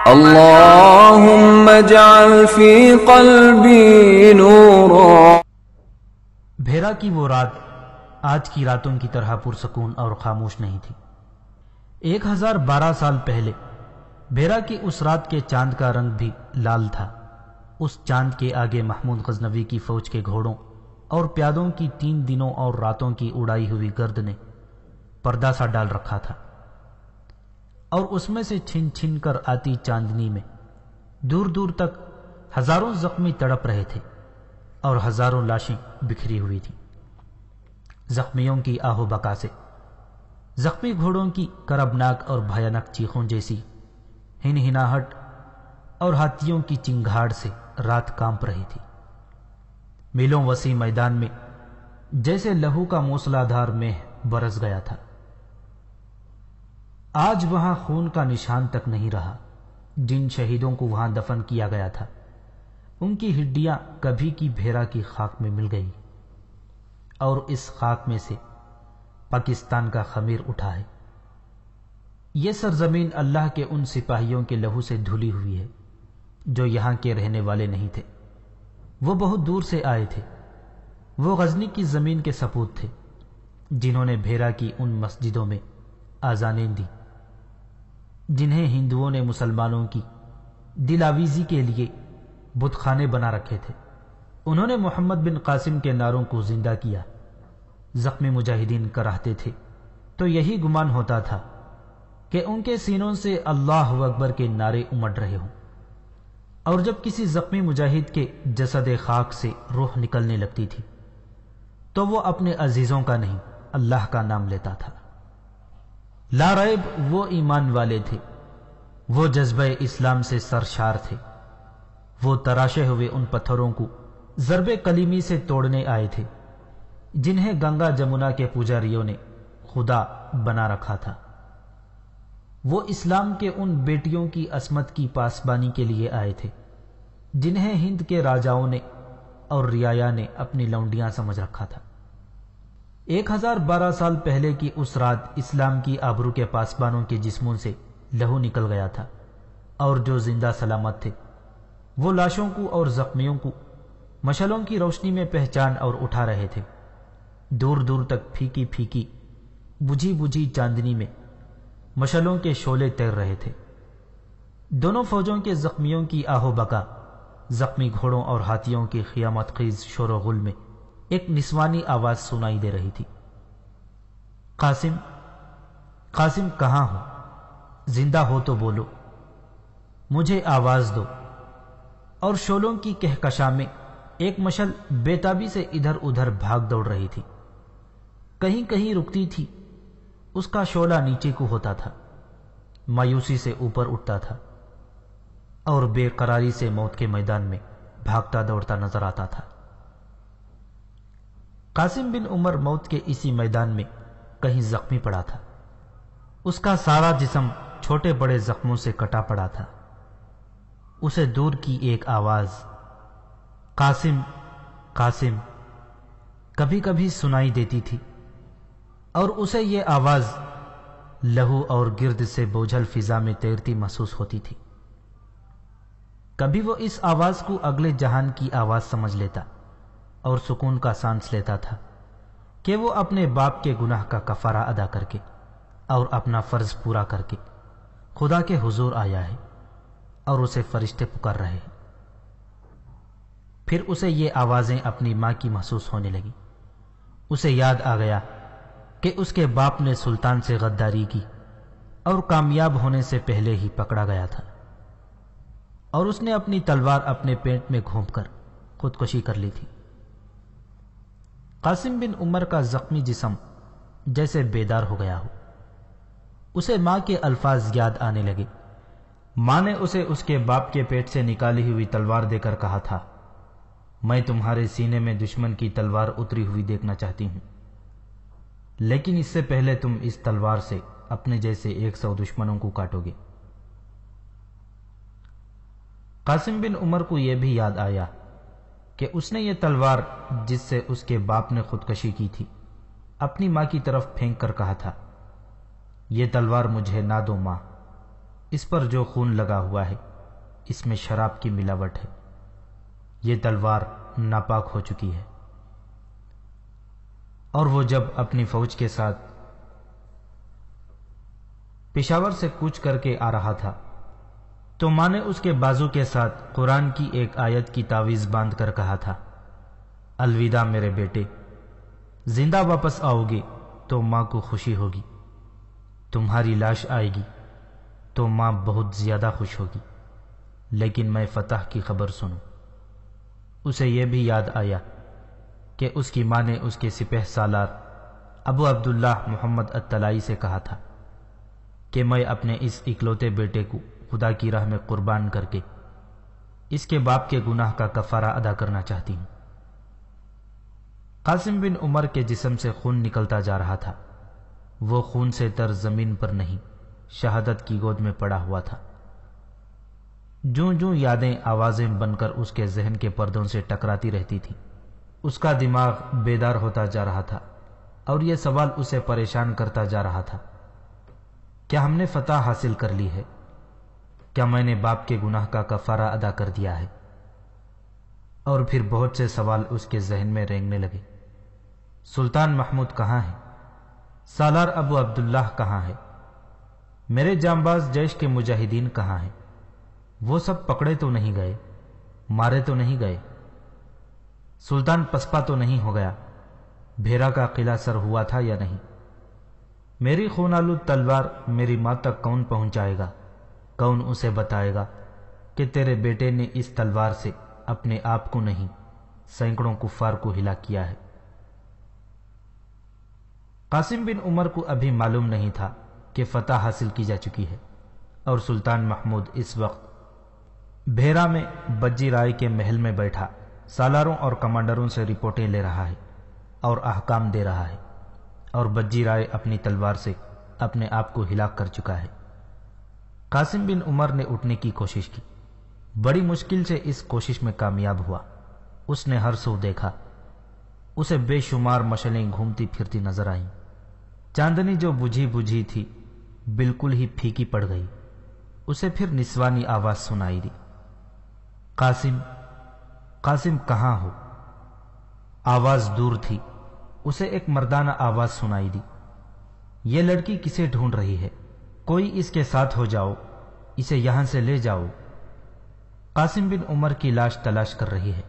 اللهم اجعل في قلبي نورا۔ بھیرا کی وہ رات آج کی راتوں کی طرح پرسکون اور خاموش نہیں تھی۔ 1012 سال پہلے بھیرا کی اس رات کے چاند کا رنگ بھی لال تھا۔ اس چاند کے آگے محمود غزنوی کی فوج کے گھوڑوں اور پیادوں کی 3 دنوں اور راتوں کی اڑائی ہوئی گرد نے پردہ سا ڈال رکھا تھا، اور اس میں سے چھن چھن کر آتی چاندنی میں دور دور تک ہزاروں زخمی تڑپ رہے تھے اور ہزاروں لاشیں بکھری ہوئی تھیں۔ زخمیوں کی آہو بکا سے، زخمی گھوڑوں کی کربناک اور بھیانک چیخوں جیسی ہنہناہٹ اور ہاتھیوں کی چنگھاڑ سے رات کانپ رہی تھی۔ میلوں وسیع میدان میں جیسے لہو کا موسلا دھار مہ برس گیا تھا۔ آج وہاں خون کا نشان تک نہیں رہا۔ جن شہیدوں کو وہاں دفن کیا گیا تھا ان کی ہڈیاں کبھی کی بھیرا کی خاک میں مل گئی، اور اس خاک میں سے پاکستان کا خمیر اٹھا ہے۔ یہ سرزمین اللہ کے ان سپاہیوں کے لہو سے دھلی ہوئی ہے جو یہاں کے رہنے والے نہیں تھے۔ وہ بہت دور سے آئے تھے۔ وہ غزنی کی زمین کے سپوت تھے جنہوں نے بھیرا کی ان مسجدوں میں آذانیں دی جنہیں ہندوؤں نے مسلمانوں کی دل آویزی کے لیے بت خانے بنا رکھے تھے۔ انہوں نے محمد بن قاسم کے نعروں کو زندہ کیا۔ زخمی مجاہدین کراہتے تھے تو یہی گمان ہوتا تھا کہ ان کے سینوں سے اللہ اکبر کے نعرے امڑ رہے ہوں، اور جب کسی زخمی مجاہد کے جسد خاک سے روح نکلنے لگتی تھی تو وہ اپنے عزیزوں کا نہیں اللہ کا نام لیتا تھا۔ لا ریب وہ ایمان والے تھے، وہ جذبہ اسلام سے سرشار تھے۔ وہ تراشے ہوئے ان پتھروں کو ضرب کلیمی سے توڑنے آئے تھے جنہیں گنگا جمنا کے پجاریوں نے خدا بنا رکھا تھا۔ وہ اسلام کے ان بیٹیوں کی عصمت کی پاسبانی کے لیے آئے تھے جنہیں ہند کے راجاؤں نے اور رعایا نے اپنی لونڈیاں سمجھ رکھا تھا۔ 1012 سال پہلے کی اس رات اسلام کی آبرو کے پاسبانوں کے جسموں سے لہو نکل گیا تھا، اور جو زندہ سلامت تھے وہ لاشوں کو اور زخمیوں کو مشعلوں کی روشنی میں پہچان اور اٹھا رہے تھے۔ دور دور تک پھیکی پھیکی بجھی بجھی چاندنی میں مشعلوں کے شعلے تیر رہے تھے۔ دونوں فوجوں کے زخمیوں کی آہو بکا، زخمی گھوڑوں اور ہاتھیوں کی قیامت خیز شور و غل میں ایک نسوانی آواز سنائی دے رہی تھی۔ قاسم، قاسم کہاں ہو؟ زندہ ہو تو بولو، مجھے آواز دو۔ اور شعلوں کی کہکشاں میں ایک مشعل بےتابی سے ادھر ادھر بھاگ دوڑ رہی تھی۔ کہیں کہیں رکتی تھی، اس کا شعلہ نیچے کو ہوتا تھا، مایوسی سے اوپر اٹھتا تھا، اور بے قراری سے موت کے میدان میں بھاگتا دوڑتا نظر آتا تھا۔ قاسم بن عمر موت کے اسی میدان میں کہیں زخمی پڑا تھا۔ اس کا سارا جسم چھوٹے بڑے زخموں سے کٹا پڑا تھا۔ اسے دور کی ایک آواز قاسم قاسم کبھی کبھی سنائی دیتی تھی، اور اسے یہ آواز لہو اور گرد سے بوجھل فضا میں تیرتی محسوس ہوتی تھی۔ کبھی وہ اس آواز کو اگلے جہان کی آواز سمجھ لیتا اور سکون کا سانس لیتا تھا کہ وہ اپنے باپ کے گناہ کا کفارہ ادا کر کے اور اپنا فرض پورا کر کے خدا کے حضور آیا ہے، اور اسے فرشتے پکار رہے ہیں۔ پھر اسے یہ آوازیں اپنی ماں کی محسوس ہونے لگی۔ اسے یاد آ گیا کہ اس کے باپ نے سلطان سے غداری کی اور کامیاب ہونے سے پہلے ہی پکڑا گیا تھا، اور اس نے اپنی تلوار اپنے پیٹ میں گھونپ کر خودکشی کر لی تھی۔ قاسم بن عمر کا زخمی جسم جیسے بیدار ہو گیا ہو۔ اسے ماں کے الفاظ یاد آنے لگے۔ ماں نے اسے اس کے باپ کے پیٹ سے نکالی ہوئی تلوار دے کر کہا تھا، میں تمہارے سینے میں دشمن کی تلوار اتری ہوئی دیکھنا چاہتی ہوں، لیکن اس سے پہلے تم اس تلوار سے اپنے جیسے 100 دشمنوں کو کاٹو گے۔ قاسم بن عمر کو یہ بھی یاد آیا کہ اس نے یہ تلوار جس سے اس کے باپ نے خودکشی کی تھی اپنی ماں کی طرف پھینک کر کہا تھا، یہ تلوار مجھے نہ دو ماں، اس پر جو خون لگا ہوا ہے اس میں شراب کی ملاوٹ ہے، یہ تلوار ناپاک ہو چکی ہے۔ اور وہ جب اپنی فوج کے ساتھ پشاور سے کوچ کر کے آ رہا تھا تو ماں نے اس کے بازو کے ساتھ قرآن کی ایک آیت کی تعویذ باندھ کر کہا تھا، الوداع میرے بیٹے، زندہ واپس آؤ گے تو ماں کو خوشی ہوگی، تمہاری لاش آئے گی تو ماں بہت زیادہ خوش ہوگی، لیکن میں فتح کی خبر سنوں۔ اسے یہ بھی یاد آیا کہ اس کی ماں نے اس کے سپہ سالار ابو عبداللہ محمد الطلائی سے کہا تھا کہ میں اپنے اس اکلوتے بیٹے کو خدا کی راہ میں قربان کر کے اس کے باپ کے گناہ کا کفارہ ادا کرنا چاہتی ہوں۔ قاسم بن عمر کے جسم سے خون نکلتا جا رہا تھا، وہ خون سے تر زمین پر نہیں شہادت کی گود میں پڑا ہوا تھا۔ جوں جوں یادیں آوازیں بن کر اس کے ذہن کے پردوں سے ٹکراتی رہتی تھی، اس کا دماغ بیدار ہوتا جا رہا تھا اور یہ سوال اسے پریشان کرتا جا رہا تھا، کیا ہم نے فتح حاصل کر لی ہے؟ کیا میں نے باپ کے گناہ کا کفارہ ادا کر دیا ہے؟ اور پھر بہت سے سوال اس کے ذہن میں رینگنے لگے۔ سلطان محمود کہاں ہے؟ سالار ابو عبداللہ کہاں ہے؟ میرے جانباز جیش کے مجاہدین کہاں ہیں؟ وہ سب پکڑے تو نہیں گئے، مارے تو نہیں گئے، سلطان پسپا تو نہیں ہو گیا، بھیرا کا قلعہ سر ہوا تھا یا نہیں؟ میری خون آلود تلوار میری ماں تک کون پہنچائے گا؟ کون اسے بتائے گا کہ تیرے بیٹے نے اس تلوار سے اپنے آپ کو نہیں سینکڑوں کفار کو ہلاک کیا ہے؟ قاسم بن عمر کو ابھی معلوم نہیں تھا کہ فتح حاصل کی جا چکی ہے، اور سلطان محمود اس وقت بھیرا میں بجی رائے کے محل میں بیٹھا سالاروں اور کمانڈروں سے رپورٹیں لے رہا ہے اور احکام دے رہا ہے، اور بجی رائے اپنی تلوار سے اپنے آپ کو ہلاک کر چکا ہے۔ قاسم بن عمر نے اٹھنے کی کوشش کی، بڑی مشکل سے اس کوشش میں کامیاب ہوا۔ اس نے ہر سو دیکھا، اسے بے شمار مشلیں گھومتی پھرتی نظر آئیں، چاندنی جو بجھی بجھی تھی بالکل ہی پھیکی پڑ گئی۔ اسے پھر نسوانی آواز سنائی دی، قاسم، قاسم کہاں ہو؟ آواز دور تھی، اسے ایک مردانہ آواز سنائی دی، یہ لڑکی کسے ڈھونڈ رہی ہے؟ کوئی اس کے ساتھ ہو جاؤ، اسے یہاں سے لے جاؤ۔ قاسم بن عمر کی لاش تلاش کر رہی ہے،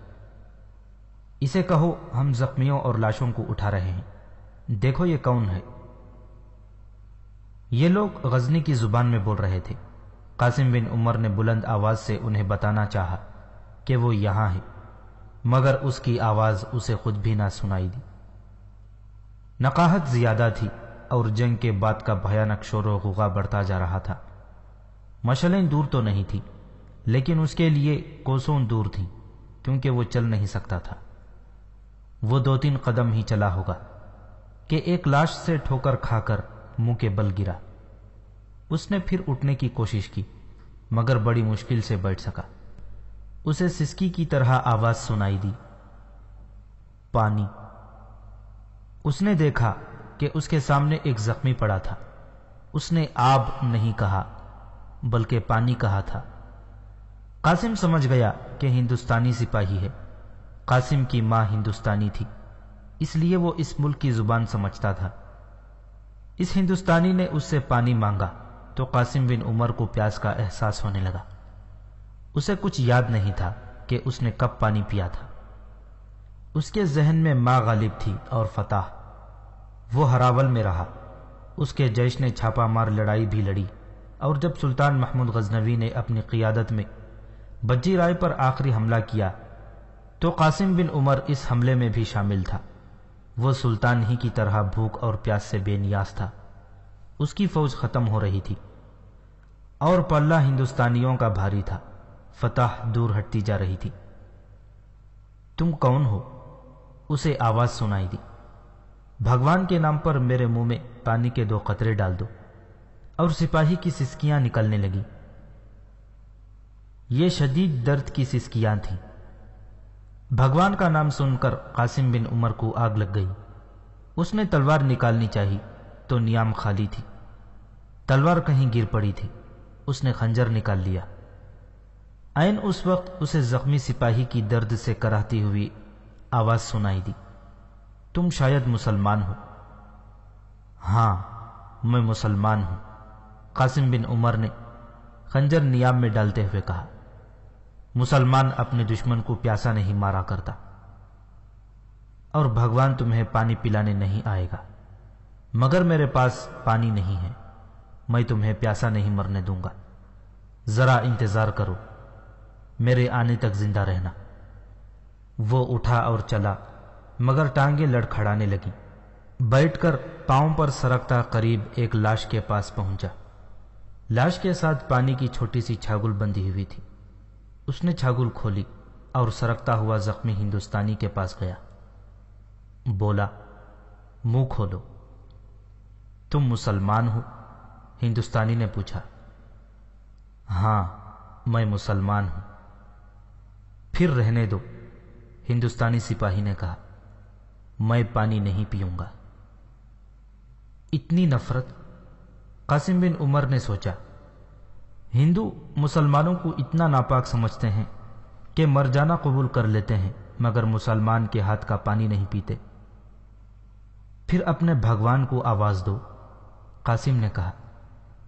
اسے کہو ہم زخمیوں اور لاشوں کو اٹھا رہے ہیں، دیکھو یہ کون ہے؟ یہ لوگ غزنی کی زبان میں بول رہے تھے۔ قاسم بن عمر نے بلند آواز سے انہیں بتانا چاہا کہ وہ یہاں ہے، مگر اس کی آواز اسے خود بھی نہ سنائی دی۔ نقاہت زیادہ تھی اور جنگ کے بعد کا بھیانک شور و غوغا بڑھتا جا رہا تھا۔ مشلیں دور تو نہیں تھی، لیکن اس کے لیے کوسوں دور تھیں، کیونکہ وہ چل نہیں سکتا تھا۔ وہ 2-3 قدم ہی چلا ہوگا کہ ایک لاش سے ٹھوکر کھا کر منہ کے بل گرا۔ اس نے پھر اٹھنے کی کوشش کی، مگر بڑی مشکل سے بیٹھ سکا۔ اسے سسکی کی طرح آواز سنائی دی، پانی۔ اس نے دیکھا کہ اس کے سامنے ایک زخمی پڑا تھا۔ اس نے آب نہیں کہا بلکہ پانی کہا تھا۔ قاسم سمجھ گیا کہ ہندوستانی سپاہی ہے۔ قاسم کی ماں ہندوستانی تھی، اس لیے وہ اس ملک کی زبان سمجھتا تھا۔ اس ہندوستانی نے اس سے پانی مانگا تو قاسم بن عمر کو پیاس کا احساس ہونے لگا۔ اسے کچھ یاد نہیں تھا کہ اس نے کب پانی پیا تھا۔ اس کے ذہن میں ماں غالب تھی اور فتح۔ وہ ہراول میں رہا، اس کے جیش نے چھاپا مار لڑائی بھی لڑی، اور جب سلطان محمود غزنوی نے اپنی قیادت میں بجی رائے پر آخری حملہ کیا تو قاسم بن عمر اس حملے میں بھی شامل تھا۔ وہ سلطان ہی کی طرح بھوک اور پیاس سے بے نیاز تھا۔ اس کی فوج ختم ہو رہی تھی اور پلہ ہندوستانیوں کا بھاری تھا۔ فتح دور ہٹتی جا رہی تھی۔ تم کون ہو؟ اسے آواز سنائی دی، بھگوان کے نام پر میرے منہ میں پانی کے 2 قطرے ڈال دو۔ اور سپاہی کی سسکیاں نکلنے لگی۔ یہ شدید درد کی سسکیاں تھیں۔ بھگوان کا نام سن کر قاسم بن عمر کو آگ لگ گئی۔ اس نے تلوار نکالنی چاہی تو نیام خالی تھی، تلوار کہیں گر پڑی تھی۔ اس نے خنجر نکال لیا۔ عین اس وقت اسے زخمی سپاہی کی درد سے کراہتی ہوئی آواز سنائی دی، تم شاید مسلمان ہو؟ ہاں میں مسلمان ہوں، قاسم بن عمر نے خنجر نیام میں ڈالتے ہوئے کہا۔ مسلمان اپنے دشمن کو پیاسا نہیں مارا کرتا، اور بھگوان تمہیں پانی پلانے نہیں آئے گا، مگر میرے پاس پانی نہیں ہے، میں تمہیں پیاسا نہیں مرنے دوں گا، ذرا انتظار کرو، میرے آنے تک زندہ رہنا۔ وہ اٹھا اور چلا، مگر ٹانگیں لڑکھڑانے لگی۔ بیٹھ کر پاؤں پر سرکتا قریب ایک لاش کے پاس پہنچا۔ لاش کے ساتھ پانی کی چھوٹی سی چھاگل بندھی ہوئی تھی۔ اس نے چھاگل کھولی اور سرکتا ہوا زخمی ہندوستانی کے پاس گیا۔ بولا، منہ کھولو۔ تم مسلمان ہو؟ ہندوستانی نے پوچھا۔ ہاں میں مسلمان ہوں۔ پھر رہنے دو، ہندوستانی سپاہی نے کہا، میں پانی نہیں پیوں گا۔ اتنی نفرت؟ قاسم بن عمر نے سوچا، ہندو مسلمانوں کو اتنا ناپاک سمجھتے ہیں کہ مر جانا قبول کر لیتے ہیں، مگر مسلمان کے ہاتھ کا پانی نہیں پیتے۔ پھر اپنے بھگوان کو آواز دو، قاسم نے کہا،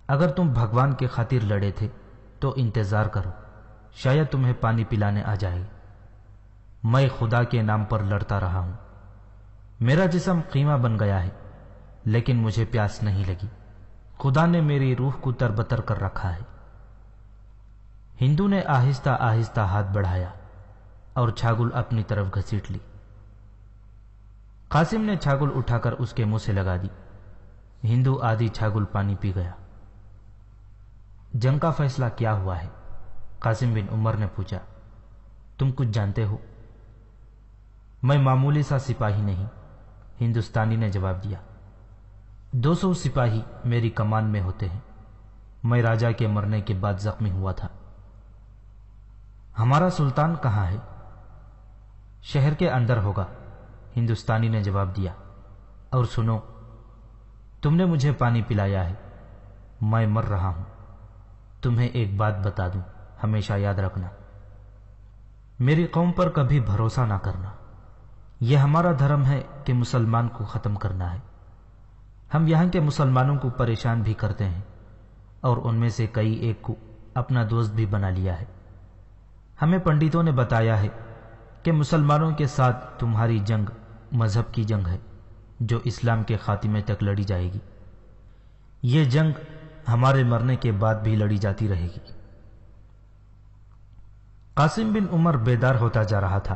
اگر تم بھگوان کی خاطر لڑے تھے تو انتظار کرو، شاید تمہیں پانی پلانے آ جائے۔ میں خدا کے نام پر لڑتا رہا ہوں، میرا جسم قیمہ بن گیا ہے، لیکن مجھے پیاس نہیں لگی، خدا نے میری روح کو تربتر کر رکھا ہے۔ ہندو نے آہستہ آہستہ ہاتھ بڑھایا اور چھاگل اپنی طرف گھسیٹ لی۔ قاسم نے چھاگل اٹھا کر اس کے منہ سے لگا دی۔ ہندو آدھی چھاگل پانی پی گیا۔ جنگ کا فیصلہ کیا ہوا ہے؟ قاسم بن عمر نے پوچھا۔ تم کچھ جانتے ہو؟ میں معمولی سا سپاہی نہیں، ہندوستانی نے جواب دیا۔ 200 سپاہی میری کمان میں ہوتے ہیں، میں راجا کے مرنے کے بعد زخمی ہوا تھا۔ ہمارا سلطان کہاں ہے؟ شہر کے اندر ہوگا، ہندوستانی نے جواب دیا۔ اور سنو، تم نے مجھے پانی پلایا ہے، میں مر رہا ہوں، تمہیں ایک بات بتا دوں، ہمیشہ یاد رکھنا، میری قوم پر کبھی بھروسہ نہ کرنا۔ یہ ہمارا دھرم ہے کہ مسلمان کو ختم کرنا ہے۔ ہم یہاں کے مسلمانوں کو پریشان بھی کرتے ہیں، اور ان میں سے کئی ایک کو اپنا دوست بھی بنا لیا ہے۔ ہمیں پنڈتوں نے بتایا ہے کہ مسلمانوں کے ساتھ تمہاری جنگ مذہب کی جنگ ہے، جو اسلام کے خاتمے تک لڑی جائے گی۔ یہ جنگ ہمارے مرنے کے بعد بھی لڑی جاتی رہے گی۔ قاسم بن عمر بیدار ہوتا جا رہا تھا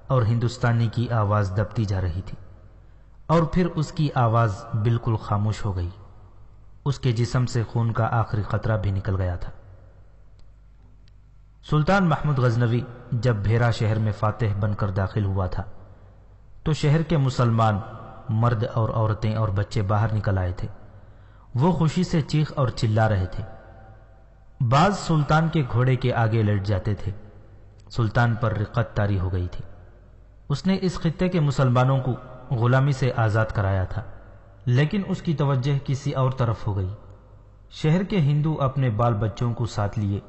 اور ہندوستانی کی آواز دبتی جا رہی تھی، اور پھر اس کی آواز بالکل خاموش ہو گئی۔ اس کے جسم سے خون کا آخری قطرہ بھی نکل گیا تھا۔ سلطان محمود غزنوی جب بھیرا شہر میں فاتح بن کر داخل ہوا تھا تو شہر کے مسلمان مرد اور عورتیں اور بچے باہر نکل آئے تھے۔ وہ خوشی سے چیخ اور چلا رہے تھے۔ بعض سلطان کے گھوڑے کے آگے لیٹ جاتے تھے۔ سلطان پر رقت طاری ہو گئی تھی۔ اس نے اس خطے کے مسلمانوں کو غلامی سے آزاد کرایا تھا، لیکن اس کی توجہ کسی اور طرف ہو گئی۔ شہر کے ہندو اپنے بال بچوں کو ساتھ لیے،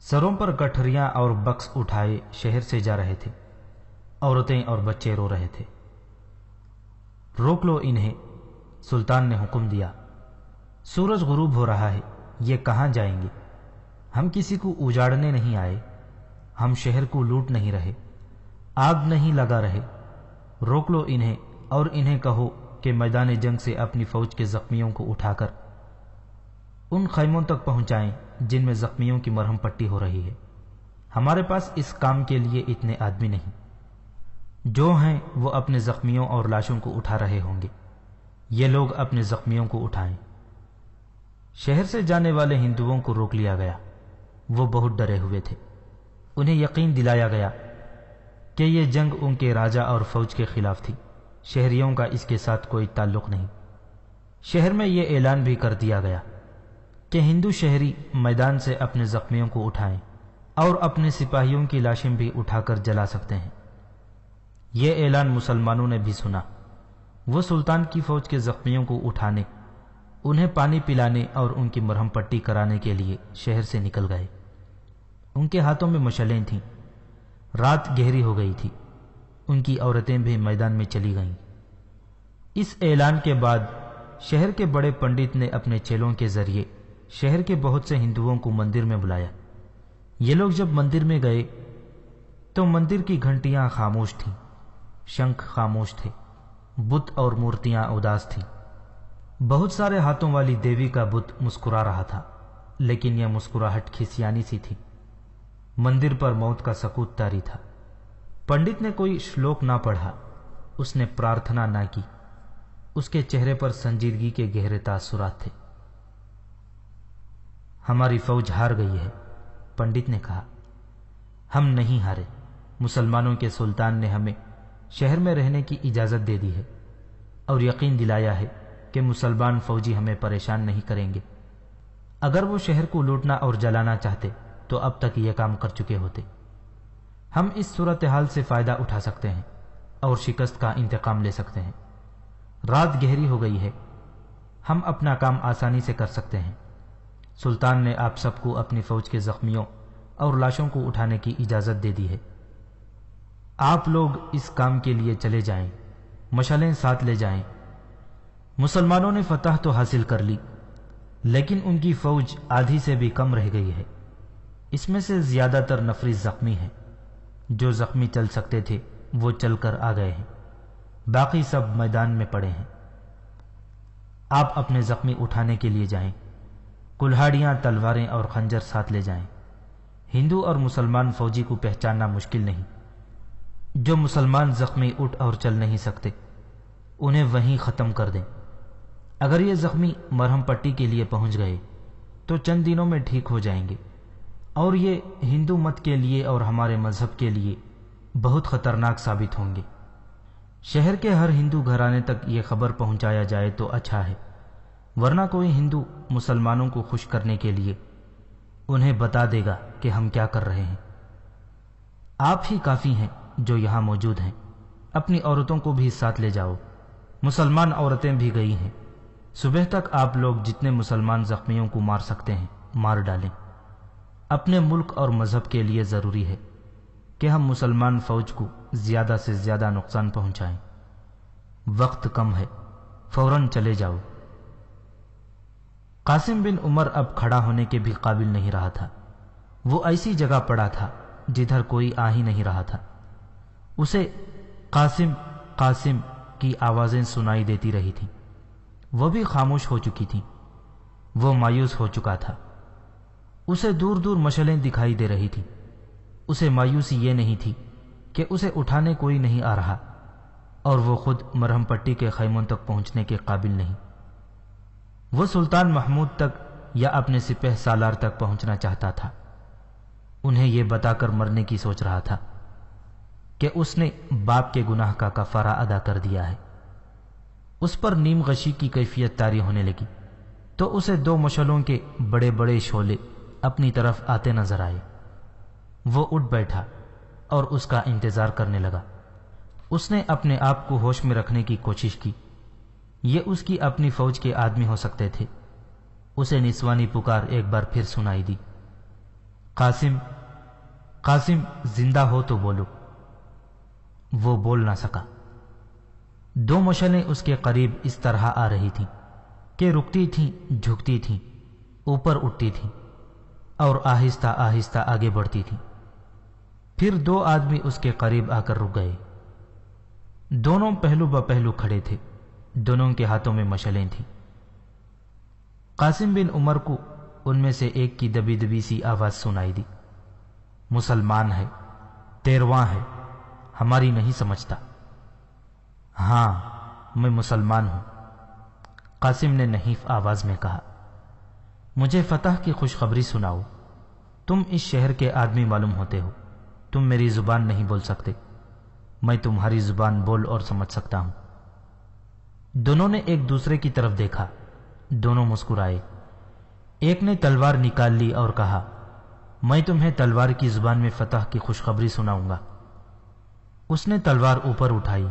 سروں پر گٹھریاں اور بکس اٹھائے شہر سے جا رہے تھے۔ عورتیں اور بچے رو رہے تھے۔ روک لو انہیں، سلطان نے حکم دیا۔ سورج غروب ہو رہا ہے، یہ کہاں جائیں گے؟ ہم کسی کو اجاڑنے نہیں آئے، ہم شہر کو لوٹ نہیں رہے، آگ نہیں لگا رہے۔ روک لو انہیں اور انہیں کہو کہ میدان جنگ سے اپنی فوج کے زخمیوں کو اٹھا کر ان خیموں تک پہنچائیں جن میں زخمیوں کی مرہم پٹی ہو رہی ہے۔ ہمارے پاس اس کام کے لیے اتنے آدمی نہیں، جو ہیں وہ اپنے زخمیوں اور لاشوں کو اٹھا رہے ہوں گے۔ یہ لوگ اپنے زخمیوں کو اٹھائیں۔ شہر سے جانے والے ہندوؤں کو روک لیا گیا۔ وہ بہت ڈرے ہوئے تھے۔ انہیں یقین دلایا گیا کہ یہ جنگ ان کے راجا اور فوج کے خلاف تھی، شہریوں کا اس کے ساتھ کوئی تعلق نہیں۔ شہر میں یہ اعلان بھی کر دیا گیا کہ ہندو شہری میدان سے اپنے زخمیوں کو اٹھائیں اور اپنے سپاہیوں کی لاشیں بھی اٹھا کر جلا سکتے ہیں۔ یہ اعلان مسلمانوں نے بھی سنا۔ وہ سلطان کی فوج کے زخمیوں کو اٹھانے انہیں پانی پلانے اور ان کی مرہم پٹی کرانے کے لیے شہر سے نکل گئے۔ ان کے ہاتھوں میں مشلیں تھیں۔ رات گہری ہو گئی تھی۔ ان کی عورتیں بھی میدان میں چلی گئیں۔ اس اعلان کے بعد شہر کے بڑے پنڈت نے اپنے چیلوں کے ذریعے شہر کے بہت سے ہندوؤں کو مندر میں بلایا۔ یہ لوگ جب مندر میں گئے تو مندر کی گھنٹیاں خاموش تھیں، شنکھ خاموش تھے، بت اور مورتیاں اداس تھیں۔ بہت سارے ہاتھوں والی دیوی کا بت مسکرا رہا تھا، لیکن یہ مسکراہٹ کھسیانی سی تھی۔ مندر پر موت کا سکوت طاری تھا۔ پنڈت نے کوئی شلوک نہ پڑھا، اس نے پرارتھنا نہ کی، اس کے چہرے پر سنجیدگی کے گہرے تاثرات تھے۔ ہماری فوج ہار گئی ہے، پنڈت نے کہا۔ ہم نہیں ہارے، مسلمانوں کے سلطان نے ہمیں شہر میں رہنے کی اجازت دے دی ہے اور یقین دلایا ہے کہ مسلمان فوجی ہمیں پریشان نہیں کریں گے۔ اگر وہ شہر کو لوٹنا اور جلانا چاہتے تو اب تک یہ کام کر چکے ہوتے۔ ہم اس صورتحال سے فائدہ اٹھا سکتے ہیں اور شکست کا انتقام لے سکتے ہیں۔ رات گہری ہو گئی ہے، ہم اپنا کام آسانی سے کر سکتے ہیں۔ سلطان نے آپ سب کو اپنی فوج کے زخمیوں اور لاشوں کو اٹھانے کی اجازت دے دی ہے۔ آپ لوگ اس کام کے لیے چلے جائیں، مشعلیں ساتھ لے جائیں۔ مسلمانوں نے فتح تو حاصل کر لی، لیکن ان کی فوج آدھی سے بھی کم رہ گئی ہے۔ اس میں سے زیادہ تر نفری زخمی ہیں۔ جو زخمی چل سکتے تھے وہ چل کر آ گئے ہیں، باقی سب میدان میں پڑے ہیں۔ آپ اپنے زخمی اٹھانے کے لیے جائیں، کلہاڑیاں، تلواریں اور خنجر ساتھ لے جائیں۔ ہندو اور مسلمان فوجی کو پہچاننا مشکل نہیں۔ جو مسلمان زخمی اٹھ اور چل نہیں سکتے انہیں وہیں ختم کر دیں۔ اگر یہ زخمی مرہم پٹی کے لیے پہنچ گئے تو چند دنوں میں ٹھیک ہو جائیں گے، اور یہ ہندو مت کے لیے اور ہمارے مذہب کے لیے بہت خطرناک ثابت ہوں گے۔ شہر کے ہر ہندو گھرانے تک یہ خبر پہنچایا جائے تو اچھا ہے، ورنہ کوئی ہندو مسلمانوں کو خوش کرنے کے لیے انہیں بتا دے گا کہ ہم کیا کر رہے ہیں۔ آپ ہی کافی ہیں جو یہاں موجود ہیں، اپنی عورتوں کو بھی ساتھ لے جاؤ۔ مسلمان عورتیں بھی گئی ہیں۔ صبح تک آپ لوگ جتنے مسلمان زخمیوں کو مار سکتے ہیں مار ڈالیں۔ اپنے ملک اور مذہب کے لیے ضروری ہے کہ ہم مسلمان فوج کو زیادہ سے زیادہ نقصان پہنچائیں۔ وقت کم ہے، فوراً چلے جاؤ۔ قاسم بن عمر اب کھڑا ہونے کے بھی قابل نہیں رہا تھا۔ وہ ایسی جگہ پڑا تھا جدھر کوئی آ ہی نہیں رہا تھا۔ اسے قاسم قاسم کی آوازیں سنائی دیتی رہی تھیں، وہ بھی خاموش ہو چکی تھیں۔ وہ مایوس ہو چکا تھا۔ اسے دور دور مشعلیں دکھائی دے رہی تھیں۔ اسے مایوسی یہ نہیں تھی کہ اسے اٹھانے کوئی نہیں آ رہا، اور وہ خود مرہم پٹی کے خیموں تک پہنچنے کے قابل نہیں۔ وہ سلطان محمود تک یا اپنے سپہ سالار تک پہنچنا چاہتا تھا۔ انہیں یہ بتا کر مرنے کی سوچ رہا تھا کہ اس نے باپ کے گناہ کا کفارہ ادا کر دیا ہے۔ اس پر نیم غشی کی کیفیت طاری ہونے لگی تو اسے دو مشعلوں کے بڑے بڑے شعلے اپنی طرف آتے نظر آئے۔ وہ اٹھ بیٹھا اور اس کا انتظار کرنے لگا۔ اس نے اپنے آپ کو ہوش میں رکھنے کی کوشش کی۔ یہ اس کی اپنی فوج کے آدمی ہو سکتے تھے۔ اسے نسوانی پکار ایک بار پھر سنائی دی، قاسم قاسم، زندہ ہو تو بولو۔ وہ بول نہ سکا۔ دو مشعلیں اس کے قریب اس طرح آ رہی تھیں کہ رکتی تھیں، جھکتی تھیں، اوپر اٹھتی تھیں اور آہستہ آہستہ آگے بڑھتی تھیں۔ پھر دو آدمی اس کے قریب آ کر رک گئے۔ دونوں پہلو بپہلو کھڑے تھے، دونوں کے ہاتھوں میں مشعلیں تھیں۔ قاسم بن عمر کو ان میں سے ایک کی دبی دبی سی آواز سنائی دی، مسلمان ہے، تیرواں ہے، ہماری نہیں سمجھتا۔ ہاں، میں مسلمان ہوں، قاسم نے نحیف آواز میں کہا۔ مجھے فتح کی خوشخبری سناؤ۔ تم اس شہر کے آدمی معلوم ہوتے ہو، تم میری زبان نہیں بول سکتے، میں تمہاری زبان بول اور سمجھ سکتا ہوں۔ دونوں نے ایک دوسرے کی طرف دیکھا، دونوں مسکرائے۔ ایک نے تلوار نکال لی اور کہا، میں تمہیں تلوار کی زبان میں فتح کی خوشخبری سناؤں گا۔ اس نے تلوار اوپر اٹھائی۔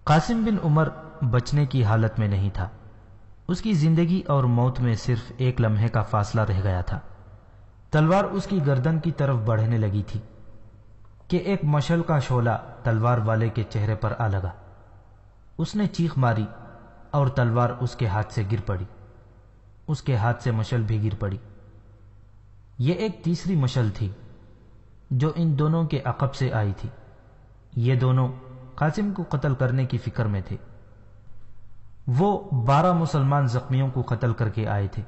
قاسم بن عمر بچنے کی حالت میں نہیں تھا۔ اس کی زندگی اور موت میں صرف ایک لمحے کا فاصلہ رہ گیا تھا۔ تلوار اس کی گردن کی طرف بڑھنے لگی تھی کہ ایک مشعل کا شعلہ تلوار والے کے چہرے پر آ لگا۔ اس نے چیخ ماری اور تلوار اس کے ہاتھ سے گر پڑی۔ اس کے ہاتھ سے مشعل بھی گر پڑی۔ یہ ایک تیسری مشعل تھی جو ان دونوں کے عقب سے آئی تھی۔ یہ دونوں قاسم کو قتل کرنے کی فکر میں تھے۔ وہ 12 مسلمان زخمیوں کو قتل کر کے آئے تھے۔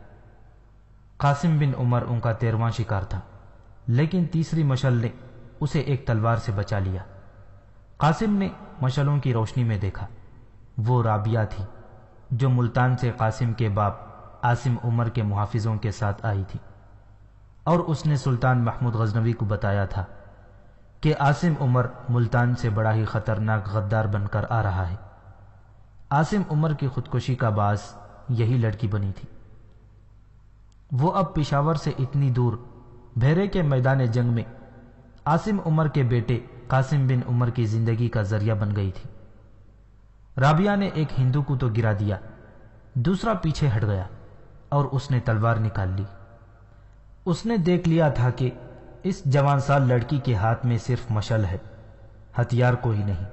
قاسم بن عمر ان کا 13واں شکار تھا، لیکن تیسری مشعل نے اسے ایک تلوار سے بچا لیا۔ قاسم نے مشعلوں کی روشنی میں دیکھا، وہ رابعہ تھی جو ملتان سے قاسم کے باپ عاصم عمر کے محافظوں کے ساتھ آئی تھی، اور اس نے سلطان محمود غزنوی کو بتایا تھا کہ عاصم عمر ملتان سے بڑا ہی خطرناک غدار بن کر آ رہا ہے۔ عاصم عمر کی خودکشی کا باعث یہی لڑکی بنی تھی۔ وہ اب پشاور سے اتنی دور بھیرے کے میدان جنگ میں عاصم عمر کے بیٹے قاسم بن عمر کی زندگی کا ذریعہ بن گئی تھی۔ رابعہ نے ایک ہندو کو تو گرا دیا، دوسرا پیچھے ہٹ گیا اور اس نے تلوار نکال لی۔ اس نے دیکھ لیا تھا کہ اس جوان سال لڑکی کے ہاتھ میں صرف مشعل ہے، ہتھیار کوئی نہیں،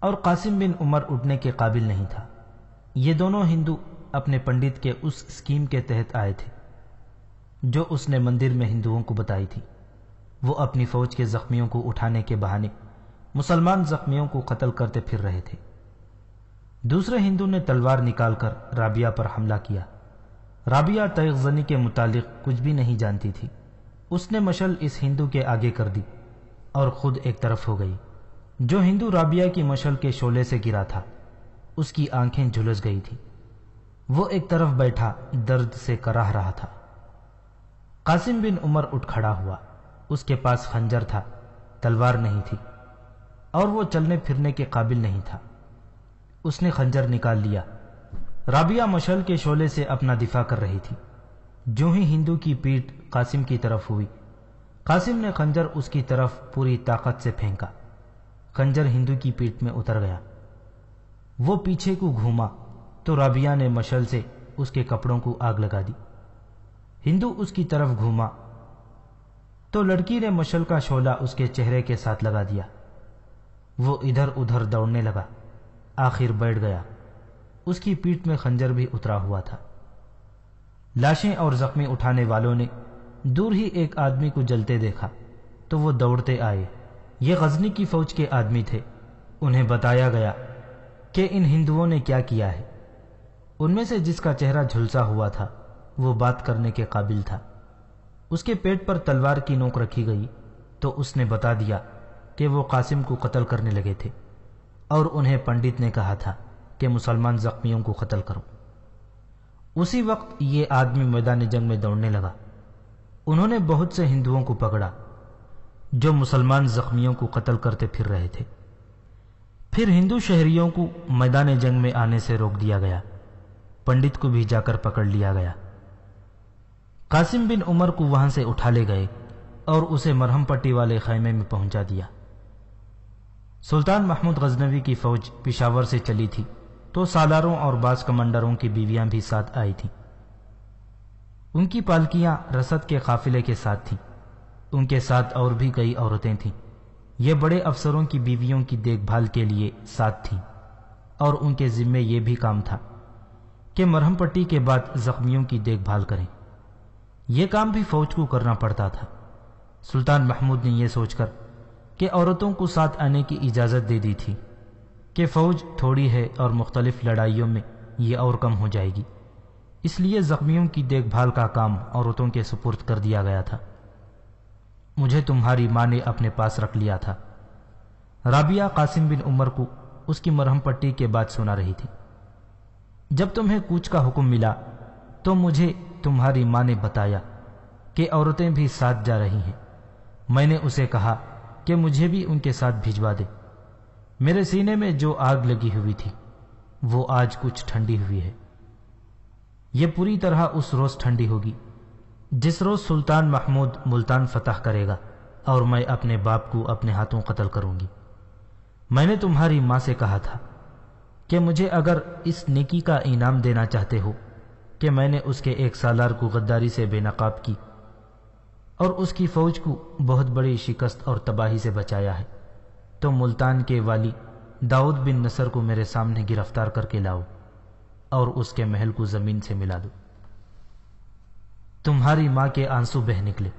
اور قاسم بن عمر اٹھنے کے قابل نہیں تھا۔ یہ دونوں ہندو اپنے پنڈت کے اس اسکیم کے تحت آئے تھے جو اس نے مندر میں ہندوؤں کو بتائی تھی۔ وہ اپنی فوج کے زخمیوں کو اٹھانے کے بہانے مسلمان زخمیوں کو قتل کرتے پھر رہے تھے۔ دوسرے ہندو نے تلوار نکال کر رابعہ پر حملہ کیا۔ رابعہ تیغ زنی کے متعلق کچھ بھی نہیں جانتی تھی۔ اس نے مشعل اس ہندو کے آگے کر دی اور خود ایک طرف ہو گئی۔ جو ہندو رابعہ کی مشعل کے شعلے سے گرا تھا، اس کی آنکھیں جھلس گئی تھی۔ وہ ایک طرف بیٹھا درد سے کراہ رہا تھا۔ قاسم بن عمر اٹھ کھڑا ہوا۔ اس کے پاس خنجر تھا، تلوار نہیں تھی، اور وہ چلنے پھرنے کے قابل نہیں تھا۔ اس نے خنجر نکال لیا۔ رابعہ مشعل کے شعلے سے اپنا دفاع کر رہی تھی۔ جو ہی ہندو کی پیٹھ قاسم کی طرف ہوئی، قاسم نے خنجر اس کی طرف پوری طاقت سے پھینکا۔ خنجر ہندو کی پیٹھ میں اتر گیا۔ وہ پیچھے کو گھوما تو رابعہ نے مشعل سے اس کے کپڑوں کو آگ لگا دی۔ ہندو اس کی طرف گھوما تو لڑکی نے مشعل کا شعلہ اس کے چہرے کے ساتھ لگا دیا۔ وہ ادھر ادھر دوڑنے لگا، آخر بیٹھ گیا۔ اس کی پیٹھ میں خنجر بھی اترا ہوا تھا۔ لاشیں اور زخمی اٹھانے والوں نے دور ہی ایک آدمی کو جلتے دیکھا تو وہ دوڑتے آئے۔ یہ غزنی کی فوج کے آدمی تھے۔ انہیں بتایا گیا کہ ان ہندوؤں نے کیا کیا ہے۔ ان میں سے جس کا چہرہ جھلسا ہوا تھا وہ بات کرنے کے قابل تھا۔ اس کے پیٹ پر تلوار کی نوک رکھی گئی تو اس نے بتا دیا کہ وہ قاسم کو قتل کرنے لگے تھے، اور انہیں پنڈت نے کہا تھا کہ مسلمان زخمیوں کو قتل کرو۔ اسی وقت یہ آدمی میدان جنگ میں دوڑنے لگا۔ انہوں نے بہت سے ہندوؤں کو پکڑا جو مسلمان زخمیوں کو قتل کرتے پھر رہے تھے۔ پھر ہندو شہریوں کو میدان جنگ میں آنے سے روک دیا گیا۔ پنڈت کو بھی جا کر پکڑ لیا گیا۔ قاسم بن عمر کو وہاں سے اٹھا لے گئے اور اسے مرہم پٹی والے خیمے میں پہنچا دیا۔ سلطان محمود غزنوی کی فوج پشاور سے چلی تھی تو سالاروں اور بعض کمانڈروں کی بیویاں بھی ساتھ آئی تھیں۔ ان کی پالکیاں رسد کے قافلے کے ساتھ تھیں۔ ان کے ساتھ اور بھی کئی عورتیں تھیں۔ یہ بڑے افسروں کی بیویوں کی دیکھ بھال کے لیے ساتھ تھیں، اور ان کے ذمے یہ بھی کام تھا کہ مرہم پٹی کے بعد زخمیوں کی دیکھ بھال کریں۔ یہ کام بھی فوج کو کرنا پڑتا تھا۔ سلطان محمود نے یہ سوچ کر کہ عورتوں کو ساتھ آنے کی اجازت دے دی تھی کہ فوج تھوڑی ہے اور مختلف لڑائیوں میں یہ اور کم ہو جائے گی، اس لیے زخمیوں کی دیکھ بھال کا کام عورتوں کے سپرد کر دیا گیا تھا۔ مجھے تمہاری ماں نے اپنے پاس رکھ لیا تھا، رابعہ قاسم بن عمر کو اس کی مرہم پٹی کے بعد سنا رہی تھی۔ جب تمہیں کوچ کا حکم ملا تو مجھے تمہاری ماں نے بتایا کہ عورتیں بھی ساتھ جا رہی ہیں۔ میں نے اسے کہا کہ مجھے بھی ان کے ساتھ بھجوا دے۔ میرے سینے میں جو آگ لگی ہوئی تھی وہ آج کچھ ٹھنڈی ہوئی ہے۔ یہ پوری طرح اس روز ٹھنڈی ہوگی جس روز سلطان محمود ملتان فتح کرے گا اور میں اپنے باپ کو اپنے ہاتھوں قتل کروں گی۔ میں نے تمہاری ماں سے کہا تھا کہ مجھے اگر اس نیکی کا انعام دینا چاہتے ہو کہ میں نے اس کے 1 سالار کو غداری سے بے نقاب کی اور اس کی فوج کو بہت بڑی شکست اور تباہی سے بچایا ہے، تو ملتان کے والی داؤد بن نصر کو میرے سامنے گرفتار کر کے لاؤ اور اس کے محل کو زمین سے ملا دو۔ تمہاری ماں کے آنسو بہہ نکلے۔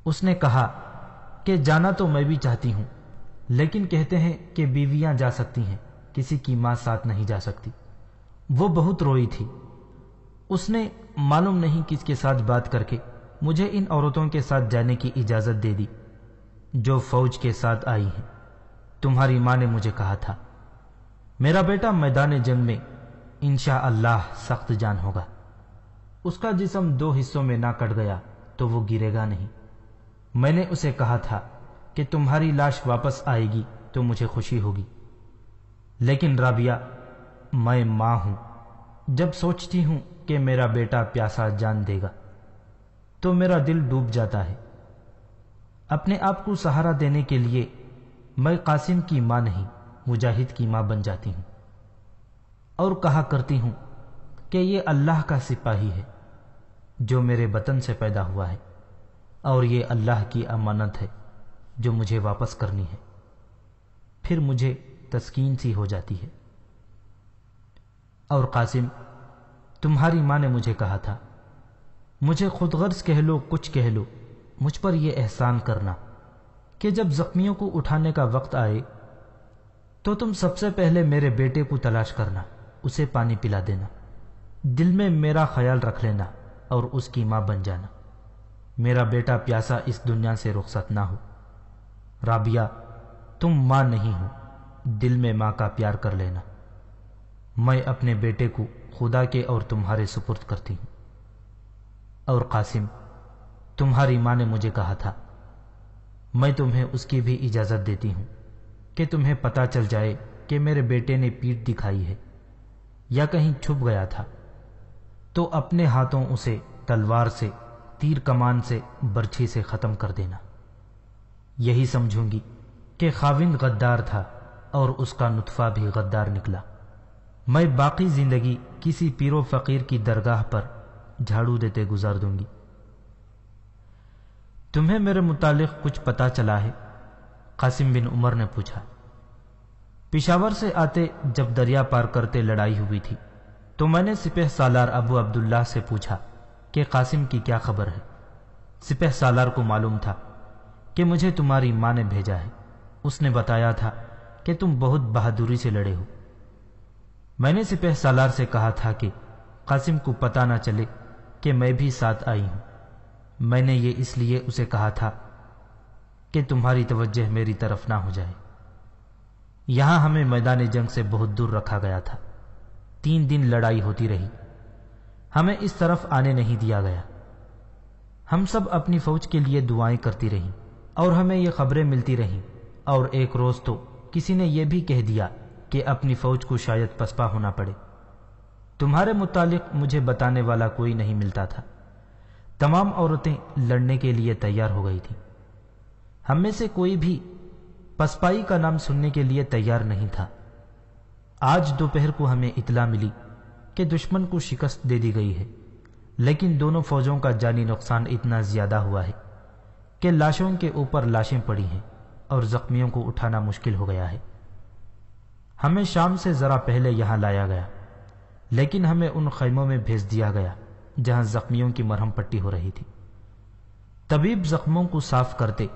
اس نے کہا کہ جانا تو میں بھی چاہتی ہوں، لیکن کہتے ہیں کہ بیویاں جا سکتی ہیں، کسی کی ماں ساتھ نہیں جا سکتی۔ وہ بہت روئی تھی۔ اس نے معلوم نہیں کس کے ساتھ بات کر کے مجھے ان عورتوں کے ساتھ جانے کی اجازت دے دی جو فوج کے ساتھ آئی ہیں۔ تمہاری ماں نے مجھے کہا تھا میرا بیٹا میدان جنگ میں انشاءاللہ سخت جان ہوگا، اس کا جسم 2 حصوں میں نہ کٹ گیا تو وہ گرے گا نہیں۔ میں نے اسے کہا تھا کہ تمہاری لاش واپس آئے گی تو مجھے خوشی ہوگی، لیکن رابعہ میں ماں ہوں، جب سوچتی ہوں کہ میرا بیٹا پیاسا جان دے گا تو میرا دل ڈوب جاتا ہے۔ اپنے آپ کو سہارا دینے کے لیے میں قاسم کی ماں نہیں مجاہد کی ماں بن جاتی ہوں اور کہا کرتی ہوں کہ یہ اللہ کا سپاہی ہے جو میرے وطن سے پیدا ہوا ہے اور یہ اللہ کی امانت ہے جو مجھے واپس کرنی ہے۔ پھر مجھے تسکین سی ہو جاتی ہے۔ اور قاسم، تمہاری ماں نے مجھے کہا تھا مجھے خود غرض کہہ لو کچھ کہہ لو، مجھ پر یہ احسان کرنا کہ جب زخمیوں کو اٹھانے کا وقت آئے تو تم سب سے پہلے میرے بیٹے کو تلاش کرنا، اسے پانی پلا دینا، دل میں میرا خیال رکھ لینا اور اس کی ماں بن جانا۔ میرا بیٹا پیاسا اس دنیا سے رخصت نہ ہو۔ رابعہ، تم ماں نہیں ہو، دل میں ماں کا پیار کر لینا۔ میں اپنے بیٹے کو خدا کے اور تمہارے سپرد کرتی ہوں۔ اور قاسم، تمہاری ماں نے مجھے کہا تھا میں تمہیں اس کی بھی اجازت دیتی ہوں کہ تمہیں پتہ چل جائے کہ میرے بیٹے نے پیٹھ دکھائی ہے یا کہیں چھپ گیا تھا تو اپنے ہاتھوں اسے تلوار سے، تیر کمان سے، برچھی سے ختم کر دینا۔ یہی سمجھوں گی کہ خاوند غدار تھا اور اس کا نطفہ بھی غدار نکلا۔ میں باقی زندگی کسی پیر و فقیر کی درگاہ پر جھاڑو دیتے گزار دوں گی۔ تمہیں میرے متعلق کچھ پتہ چلا ہے؟ قاسم بن عمر نے پوچھا۔ پشاور سے آتے جب دریا پار کرتے لڑائی ہوئی تھی تو میں نے سپہ سالار ابو عبداللہ سے پوچھا کہ قاسم کی کیا خبر ہے۔ سپہ سالار کو معلوم تھا کہ مجھے تمہاری ماں نے بھیجا ہے۔ اس نے بتایا تھا کہ تم بہت بہادری سے لڑے ہو۔ میں نے سپہ سالار سے کہا تھا کہ قاسم کو پتہ نہ چلے کہ میں بھی ساتھ آئی ہوں۔ میں نے یہ اس لیے اسے کہا تھا کہ تمہاری توجہ میری طرف نہ ہو جائے۔ یہاں ہمیں میدان جنگ سے بہت دور رکھا گیا تھا۔ 3 دن لڑائی ہوتی رہی، ہمیں اس طرف آنے نہیں دیا گیا۔ ہم سب اپنی فوج کے لیے دعائیں کرتی رہیں اور ہمیں یہ خبریں ملتی رہیں، اور ایک روز تو کسی نے یہ بھی کہہ دیا کہ اپنی فوج کو شاید پسپا ہونا پڑے۔ تمہارے متعلق مجھے بتانے والا کوئی نہیں ملتا تھا۔ تمام عورتیں لڑنے کے لیے تیار ہو گئی تھیں۔ ہم میں سے کوئی بھی پسپائی کا نام سننے کے لیے تیار نہیں تھا۔ آج دوپہر کو ہمیں اطلاع ملی کہ دشمن کو شکست دے دی گئی ہے، لیکن دونوں فوجوں کا جانی نقصان اتنا زیادہ ہوا ہے کہ لاشوں کے اوپر لاشیں پڑی ہیں اور زخمیوں کو اٹھانا مشکل ہو گیا ہے۔ ہمیں شام سے ذرا پہلے یہاں لایا گیا، لیکن ہمیں ان خیموں میں بھیج دیا گیا جہاں زخمیوں کی مرہم پٹی ہو رہی تھی۔ طبیب زخموں کو صاف کرتے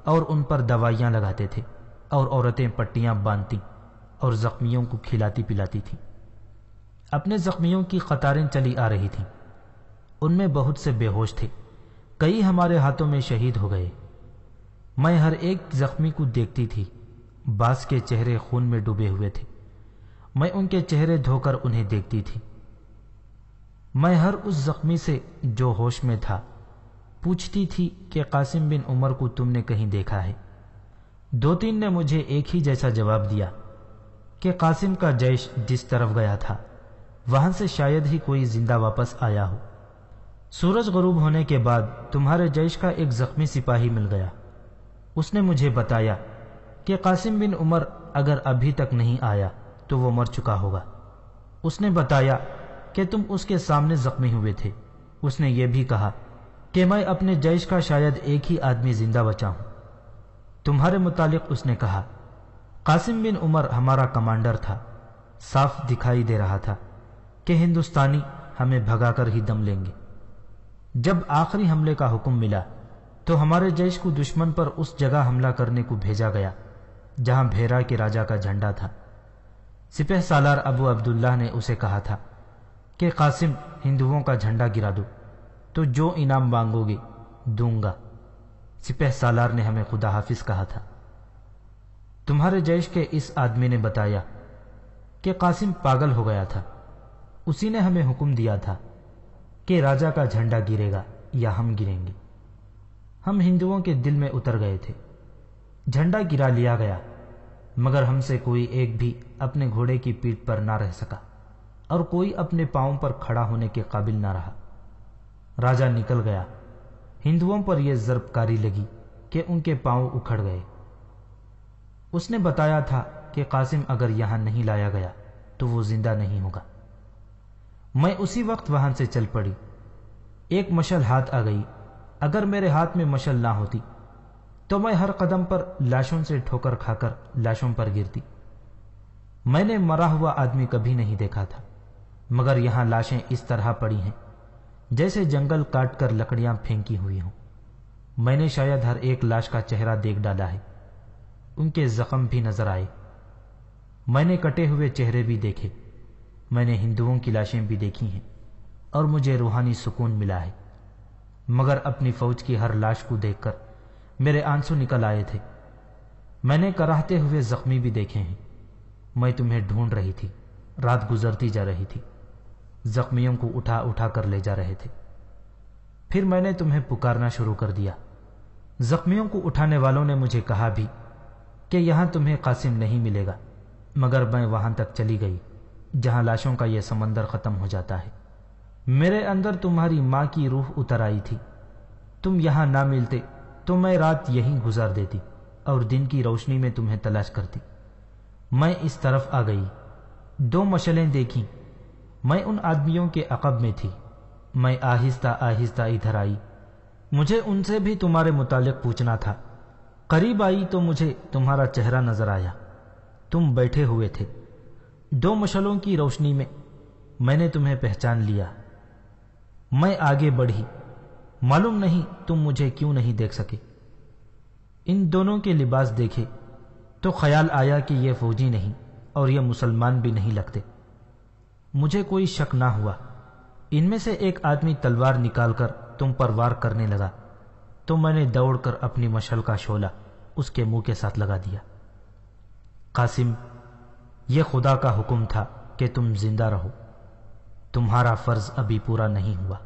اور ان پر دوائیاں لگاتے تھے، اور عورتیں پٹیاں باندھتی اور زخمیوں کو کھلاتی پلاتی تھیں۔ اپنے زخمیوں کی قطاریں چلی آ رہی تھیں، ان میں بہت سے بے ہوش تھے، کئی ہمارے ہاتھوں میں شہید ہو گئے۔ میں ہر ایک زخمی کو دیکھتی تھی، بعض کے چہرے خون میں ڈوبے ہوئے تھے، میں ان کے چہرے دھو کر انہیں دیکھتی تھی۔ میں ہر اس زخمی سے جو ہوش میں تھا پوچھتی تھی کہ قاسم بن عمر کو تم نے کہیں دیکھا ہے؟ 2-3 نے مجھے ایک ہی جیسا جواب دیا کہ قاسم کا جیش جس طرف گیا تھا وہاں سے شاید ہی کوئی زندہ واپس آیا ہو۔ سورج غروب ہونے کے بعد تمہارے جیش کا ایک زخمی سپاہی مل گیا۔ اس نے مجھے بتایا کہ قاسم بن عمر اگر ابھی تک نہیں آیا تو وہ مر چکا ہوگا۔ اس نے بتایا کہ تم اس کے سامنے زخمی ہوئے تھے۔ اس نے یہ بھی کہا کہ میں اپنے جیش کا شاید ایک ہی آدمی زندہ بچا ہوں۔ تمہارے متعلق اس نے کہا، قاسم بن عمر ہمارا کمانڈر تھا، صاف دکھائی دے رہا تھا کہ ہندوستانی ہمیں بھگا کر ہی دم لیں گے۔ جب آخری حملے کا حکم ملا تو ہمارے جیش کو دشمن پر اس جگہ حملہ کرنے کو بھیجا گیا جہاں بھیرا کے راجا کا جھنڈا تھا۔ سپہ سالار ابو عبداللہ نے اسے کہا تھا کہ قاسم ہندوؤں کا جھنڈا گرا دو تو جو انعام مانگو گے دوں گا۔ سپہ سالار نے ہمیں خدا حافظ کہا تھا۔ تمہارے جیش کے اس آدمی نے بتایا کہ قاسم پاگل ہو گیا تھا، اسی نے ہمیں حکم دیا تھا کہ راجا کا جھنڈا گرے گا یا ہم گریں گے۔ ہم ہندوؤں کے دل میں اتر گئے تھے، جھنڈا گرا لیا گیا، مگر ہم سے کوئی ایک بھی اپنے گھوڑے کی پیٹھ پر نہ رہ سکا اور کوئی اپنے پاؤں پر کھڑا ہونے کے قابل نہ رہا۔ راجا نکل گیا، ہندوؤں پر یہ ضرب کاری لگی کہ ان کے پاؤں اکھڑ گئے۔ اس نے بتایا تھا کہ قاسم اگر یہاں نہیں لایا گیا تو وہ زندہ نہیں ہوگا۔ میں اسی وقت وہاں سے چل پڑی، ایک مشل ہاتھ آ گئی۔ اگر میرے ہاتھ میں مشل نہ ہوتی تو میں ہر قدم پر لاشوں سے ٹھوکر کھا کر لاشوں پر گرتی۔ میں نے مرا ہوا آدمی کبھی نہیں دیکھا تھا، مگر یہاں لاشیں اس طرح پڑی ہیں جیسے جنگل کاٹ کر لکڑیاں پھینکی ہوئی ہوں۔ میں نے شاید ہر ایک لاش کا چہرہ دیکھ ڈالا ہے، ان کے زخم بھی نظر آئے۔ میں نے کٹے ہوئے چہرے بھی دیکھے، میں نے ہندوؤں کی لاشیں بھی دیکھی ہیں اور مجھے روحانی سکون ملا ہے، مگر اپنی فوج کی ہر لاش کو دیکھ کر میرے آنسو نکل آئے تھے۔ میں نے کراہتے ہوئے زخمی بھی دیکھے ہیں۔ میں تمہیں ڈھونڈ رہی تھی، رات گزرتی جا رہی تھی، زخمیوں کو اٹھا اٹھا کر لے جا رہے تھے۔ پھر میں نے تمہیں پکارنا شروع کر دیا۔ زخمیوں کو اٹھانے والوں نے مجھے کہا بھی کہ یہاں تمہیں قاسم نہیں ملے گا، مگر میں وہاں تک چلی گئی جہاں لاشوں کا یہ سمندر ختم ہو جاتا ہے۔ میرے اندر تمہاری ماں کی روح اتر آئی تھی۔ تم یہاں نہ ملتے تو میں رات یہیں گزار دیتی اور دن کی روشنی میں تمہیں تلاش کرتی۔ میں اس طرف آ گئی، 2 مشلیں دیکھیں، میں ان آدمیوں کے عقب میں تھی۔ میں آہستہ آہستہ ادھر آئی، مجھے ان سے بھی تمہارے متعلق پوچھنا تھا۔ قریب آئی تو مجھے تمہارا چہرہ نظر آیا، تم بیٹھے ہوئے تھے 2 مشلوں کی روشنی میں نے تمہیں پہچان لیا۔ میں آگے بڑھی، معلوم نہیں تم مجھے کیوں نہیں دیکھ سکے۔ ان دونوں کے لباس دیکھے تو خیال آیا کہ یہ فوجی نہیں اور یہ مسلمان بھی نہیں لگتے۔ مجھے کوئی شک نہ ہوا۔ ان میں سے ایک آدمی تلوار نکال کر تم پر وار کرنے لگا تو میں نے دوڑ کر اپنی مشل کا شعلہ اس کے منہ کے ساتھ لگا دیا۔ قاسم، یہ خدا کا حکم تھا کہ تم زندہ رہو، تمہارا فرض ابھی پورا نہیں ہوا۔